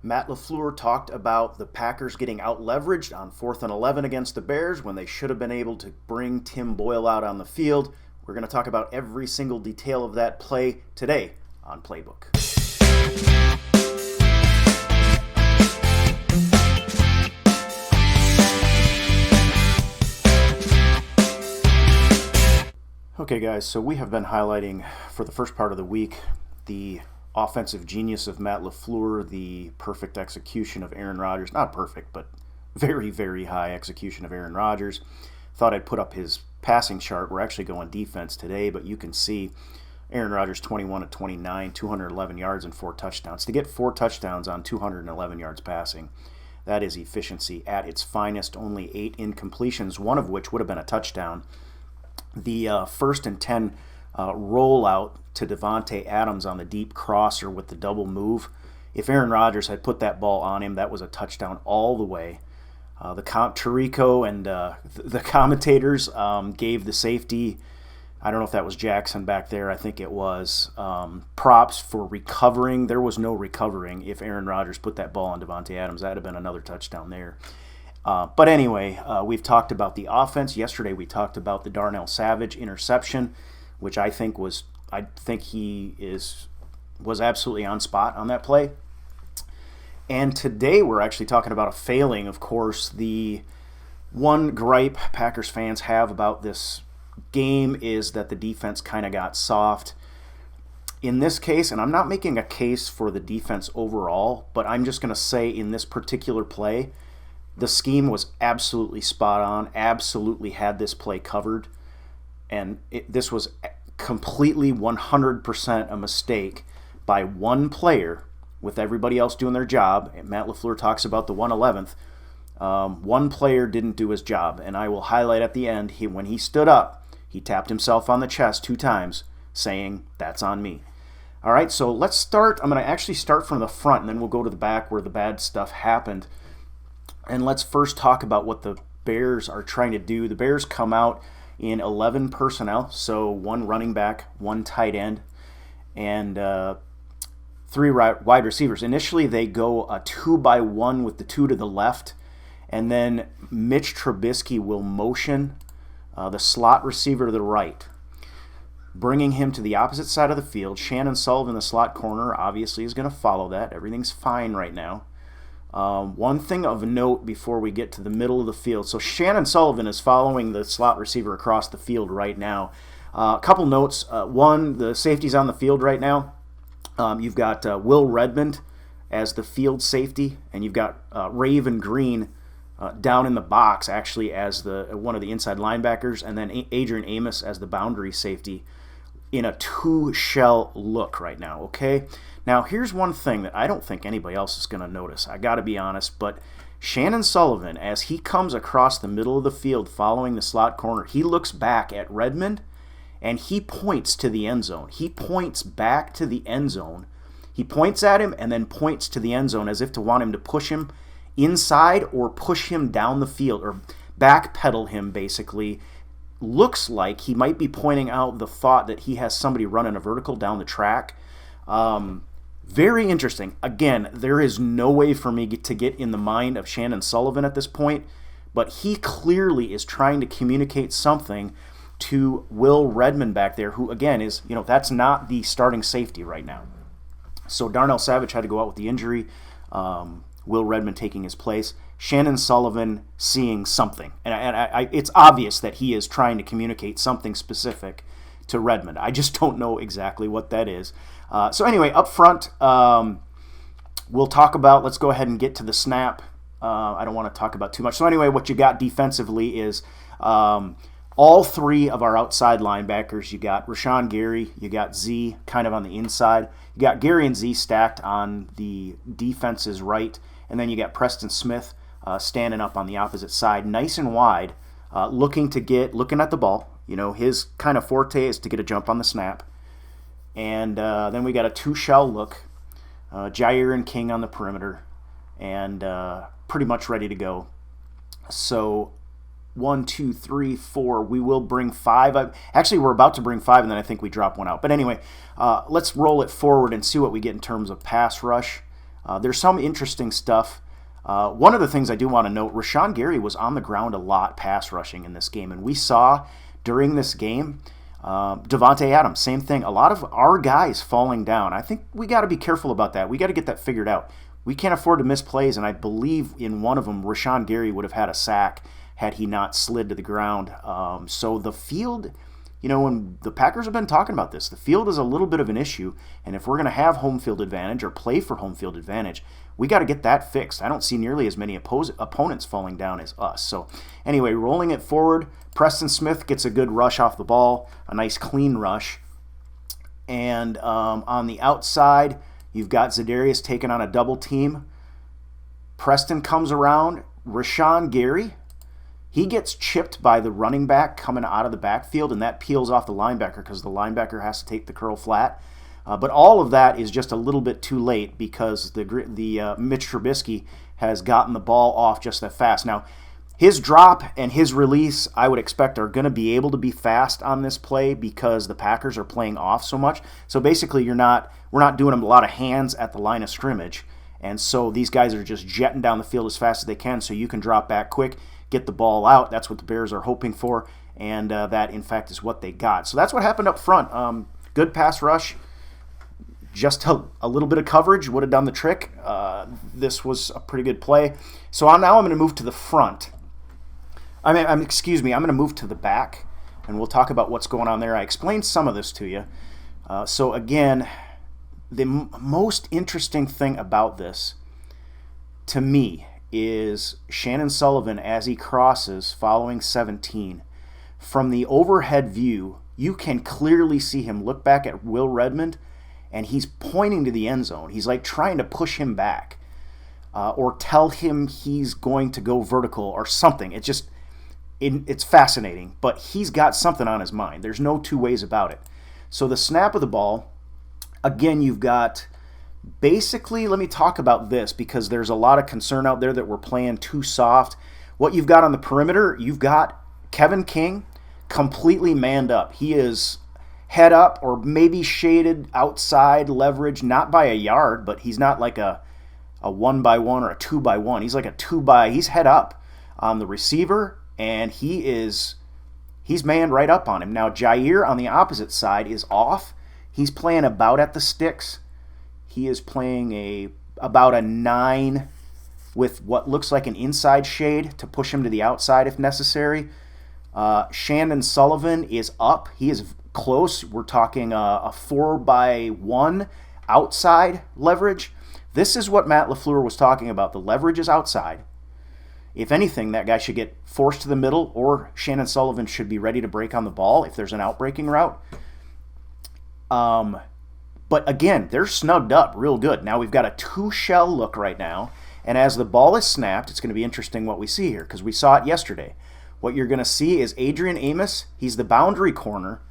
Matt LaFleur talked about the Packers getting out-leveraged on 4th and 11 against the Bears when they should have been able to bring Tim Boyle out on the field. We're going to talk about every single detail of that play today on Playbook. Okay guys, so we have been highlighting for the first part of the week the offensive genius of Matt LaFleur, the perfect execution of Aaron Rodgers. Not perfect, but very, very high execution of Aaron Rodgers. Thought I'd put up his passing chart. We're actually going defense today, but you can see Aaron Rodgers 21-29, 211 yards and 4 touchdowns. To get 4 touchdowns on 211 yards passing, that is efficiency at its finest. Only 8 incompletions, one of which would have been a touchdown. The 1st and 10 rollout to Davante Adams on the deep crosser with the double move. If Aaron Rodgers had put that ball on him, that was a touchdown all the way. Tirico and the commentators gave the safety, I don't know if that was Jackson back there, I think it was, props for recovering. There was no recovering if Aaron Rodgers put that ball on Davante Adams. That would have been another touchdown there. But anyway, we've talked about the offense. Yesterday we talked about the Darnell Savage interception, which I think was absolutely on spot on that play. And today we're actually talking about a failing. Of course, the one gripe Packers fans have about this game is that the defense kind of got soft. In this case, and I'm not making a case for the defense overall, but I'm just going to say in this particular play, the scheme was absolutely spot on, absolutely had this play covered, and this was completely 100% a mistake by one player with everybody else doing their job. And Matt LaFleur talks about the 111th. One player didn't do his job, and I will highlight at the end, when he stood up, he tapped himself on the chest 2 times, saying, "That's on me." All right, so let's start. I'm going to actually start from the front, and then we'll go to the back where the bad stuff happened. And let's first talk about what the Bears are trying to do. The Bears come out in 11 personnel, so 1 running back, 1 tight end, and 3 wide receivers. Initially, they go a 2-by-1 with the 2 to the left, and then Mitch Trubisky will motion the slot receiver to the right, bringing him to the opposite side of the field. Shannon Sullivan, the slot corner, obviously is going to follow that. Everything's fine right now. One thing of note before we get to the middle of the field. So Shannon Sullivan is following the slot receiver across the field right now. A couple notes. One, the safety's on the field right now. You've got Will Redmond as the field safety, and you've got Raven Green down in the box actually as one of the inside linebackers, and then Adrian Amos as the boundary safety in a 2-shell look right now, okay? Now, here's one thing that I don't think anybody else is going to notice. I got to be honest, but Shannon Sullivan, as he comes across the middle of the field following the slot corner, he looks back at Redmond, and he points to the end zone. He points back to the end zone. He points at him and then points to the end zone as if to want him to push him inside or push him down the field or backpedal him, basically. Looks like he might be pointing out the thought that he has somebody running a vertical down the track. Very interesting. Again, there is no way for me to get in the mind of Shannon Sullivan at this point, but he clearly is trying to communicate something to Will Redmond back there, who again is, that's not the starting safety right now. So Darnell Savage had to go out with the injury. Will Redmond taking his place. Shannon Sullivan seeing something. And it's obvious that he is trying to communicate something specific to Redmond. I just don't know exactly what that is. So anyway, up front, we'll talk about, let's go ahead and get to the snap. I don't want to talk about too much. So anyway, what you got defensively is all 3 of our outside linebackers. You got Rashawn Gary, you got Z kind of on the inside. You got Gary and Z stacked on the defense's right, and then you got Preston Smith standing up on the opposite side, nice and wide, looking at the ball. His kind of forte is to get a jump on the snap. And then we got a 2-shell look, Jair and King on the perimeter, and pretty much ready to go. So 1, 2, 3, 4. We will bring 5. Actually, we're about to bring 5, and then I think we drop one out. But anyway, let's roll it forward and see what we get in terms of pass rush. There's some interesting stuff. One of the things I do want to note, Rashawn Gary was on the ground a lot pass rushing in this game, and we saw during this game, Devontae Adams, same thing. A lot of our guys falling down. I think we got to be careful about that. We got to get that figured out. We can't afford to miss plays, and I believe in one of them, Rashawn Gary would have had a sack had he not slid to the ground. So the field, when the Packers have been talking about this, the field is a little bit of an issue, and if we're going to have home field advantage or play for home field advantage, we got to get that fixed. I don't see nearly as many opponents falling down as us. So anyway, rolling it forward, Preston Smith gets a good rush off the ball, a nice clean rush. And on the outside, you've got Za'Darius taking on a double team. Preston comes around. Rashawn Gary, he gets chipped by the running back coming out of the backfield, and that peels off the linebacker because the linebacker has to take the curl flat. But all of that is just a little bit too late because the Mitch Trubisky has gotten the ball off just that fast. Now, his drop and his release, I would expect, are going to be able to be fast on this play because the Packers are playing off so much. So basically, we're not doing a lot of hands at the line of scrimmage, and so these guys are just jetting down the field as fast as they can. So you can drop back quick, get the ball out. That's what the Bears are hoping for, and that in fact is what they got. So that's what happened up front. Good pass rush. Just a little bit of coverage would have done the trick. This was a pretty good play. So now I'm going to move to the front. I'm going to move to the back, and we'll talk about what's going on there. I explained some of this to you. So again, the most interesting thing about this, to me, is Shannon Sullivan as he crosses following 17. From the overhead view, you can clearly see him look back at Will Redmond, and he's pointing to the end zone. He's like trying to push him back or tell him he's going to go vertical or something. It's fascinating, but he's got something on his mind. There's no two ways about it. So the snap of the ball, again, you've got basically, let me talk about this because there's a lot of concern out there that we're playing too soft. What you've got on the perimeter, you've got Kevin King completely manned up. He is head up or maybe shaded outside leverage, not by a yard, but he's not like a 1-by-1 or a 2-by-1. He's like he's head up on the receiver, and he's manned right up on him. Now Jair on the opposite side is off. He's playing about at the sticks. He is playing about a 9 with what looks like an inside shade to push him to the outside if necessary. Shannon Sullivan is up. He is close. We're talking a 4-by-1 outside leverage. This is what Matt LaFleur was talking about. The leverage is outside. If anything, that guy should get forced to the middle, or Shannon Sullivan should be ready to break on the ball if there's an outbreaking route. But again, they're snugged up real good. Now we've got a 2-shell look right now, and as the ball is snapped, it's going to be interesting what we see here because we saw it yesterday. What you're going to see is Adrian Amos. He's the boundary corner,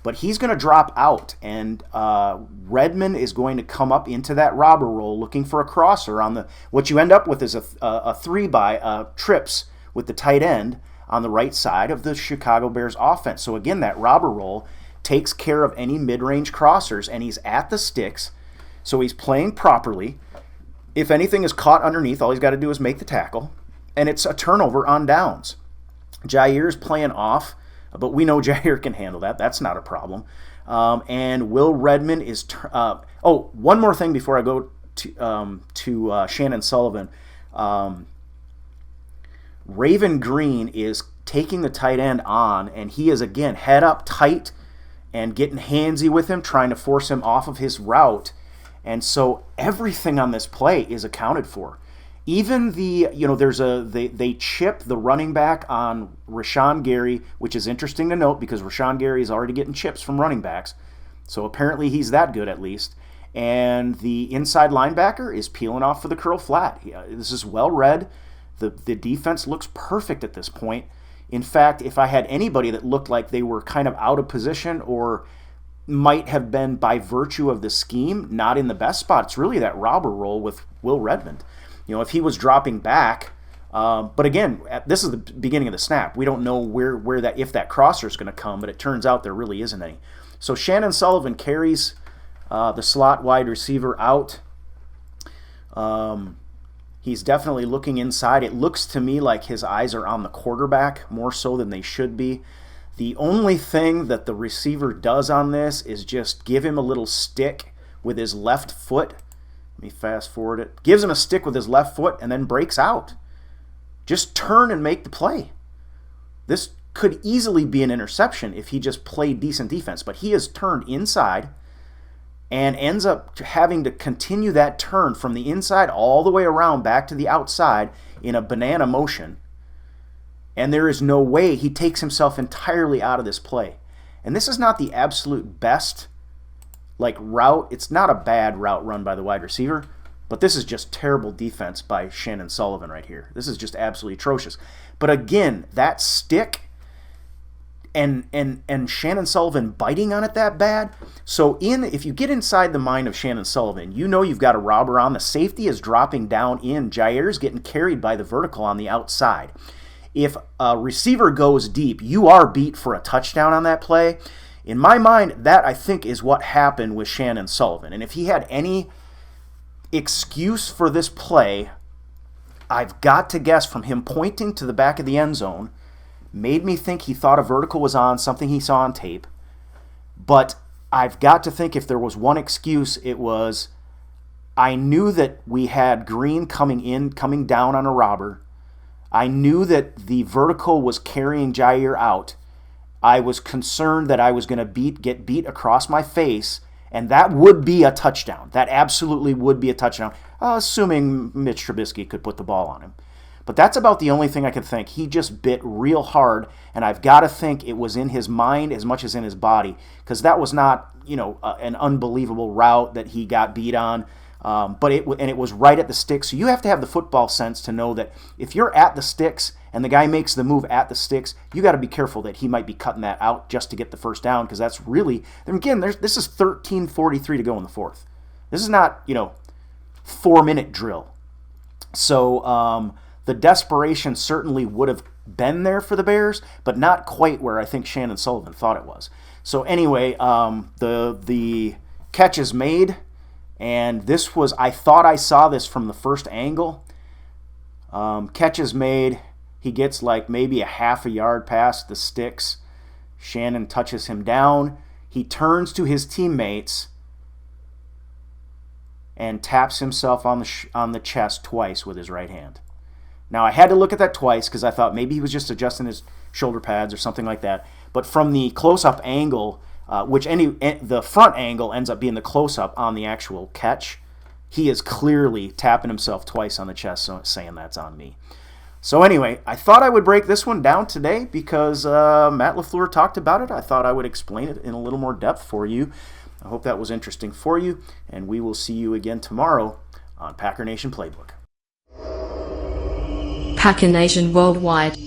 but he's going to drop out, and Redmond is going to come up into that robber roll looking for a crosser on the. What you end up with is a 3-by trips with the tight end on the right side of the Chicago Bears offense. So again, that robber roll takes care of any mid-range crossers, and he's at the sticks, so he's playing properly. If anything is caught underneath, all he's got to do is make the tackle, and it's a turnover on downs. Jair's playing off, but we know Jair can handle that. That's not a problem. And Will Redmond is... one more thing before I go to Shannon Sullivan. Raven Green is taking the tight end on, and he is, again, head up tight and getting handsy with him, trying to force him off of his route. And so everything on this play is accounted for. Even they chip the running back on Rashawn Gary, which is interesting to note because Rashawn Gary is already getting chips from running backs. So apparently he's that good at least. And the inside linebacker is peeling off for the curl flat. This is well read. The defense looks perfect at this point. In fact, if I had anybody that looked like they were kind of out of position or might have been by virtue of the scheme not in the best spot, it's really that robber roll with Will Redmond. If he was dropping back, but again, this is the beginning of the snap. We don't know where that if that crosser is going to come, but it turns out there really isn't any. So Shannon Sullivan carries the slot wide receiver out. He's definitely looking inside. It looks to me like his eyes are on the quarterback more so than they should be. The only thing that the receiver does on this is just give him a little stick with his left foot. Let me fast forward it. Gives him a stick with his left foot and then breaks out. Just turn and make the play. This could easily be an interception if he just played decent defense, but he has turned inside and ends up having to continue that turn from the inside all the way around back to the outside in a banana motion. And there is no way he takes himself entirely out of this play. And this is not the absolute best route. It's not a bad route run by the wide receiver, but this is just terrible defense by Shannon Sullivan right here. This is just absolutely atrocious. But again, that stick and Shannon Sullivan biting on it that bad. So if you get inside the mind of Shannon Sullivan, you know you've got a robber on. The safety is dropping down in. Jair's getting carried by the vertical on the outside. If a receiver goes deep, you are beat for a touchdown on that play. In my mind, that I think is what happened with Shannon Sullivan. And if he had any excuse for this play, I've got to guess from him pointing to the back of the end zone, made me think he thought a vertical was on, something he saw on tape. But I've got to think if there was one excuse, it was, I knew that we had Green coming down on a robber. I knew that the vertical was carrying Jair out. I was concerned that I was going to get beat across my face, and that would be a touchdown. That absolutely would be a touchdown, assuming Mitch Trubisky could put the ball on him. But that's about the only thing I could think. He just bit real hard, and I've got to think it was in his mind as much as in his body, because that was not, an unbelievable route that he got beat on. But it was right at the sticks. So you have to have the football sense to know that if you're at the sticks and the guy makes the move at the sticks, you got to be careful that he might be cutting that out just to get the first down, because that's really, again, this is 13:43 to go in the fourth. This is not 4-minute drill. So the desperation certainly would have been there for the Bears, but not quite where I think Shannon Sullivan thought it was. So anyway, the catch is made. And this was, I thought I saw this from the first angle. Catch is made. He gets maybe a half a yard past the sticks. Shannon touches him down. He turns to his teammates and taps himself on the chest twice with his right hand. Now, I had to look at that twice because I thought maybe he was just adjusting his shoulder pads or something like that. But from the close-up angle, the front angle ends up being the close-up on the actual catch, he is clearly tapping himself twice on the chest, saying that's on me. So anyway, I thought I would break this one down today because Matt LaFleur talked about it. I thought I would explain it in a little more depth for you. I hope that was interesting for you, and we will see you again tomorrow on Packer Nation Playbook. Packer Nation Worldwide.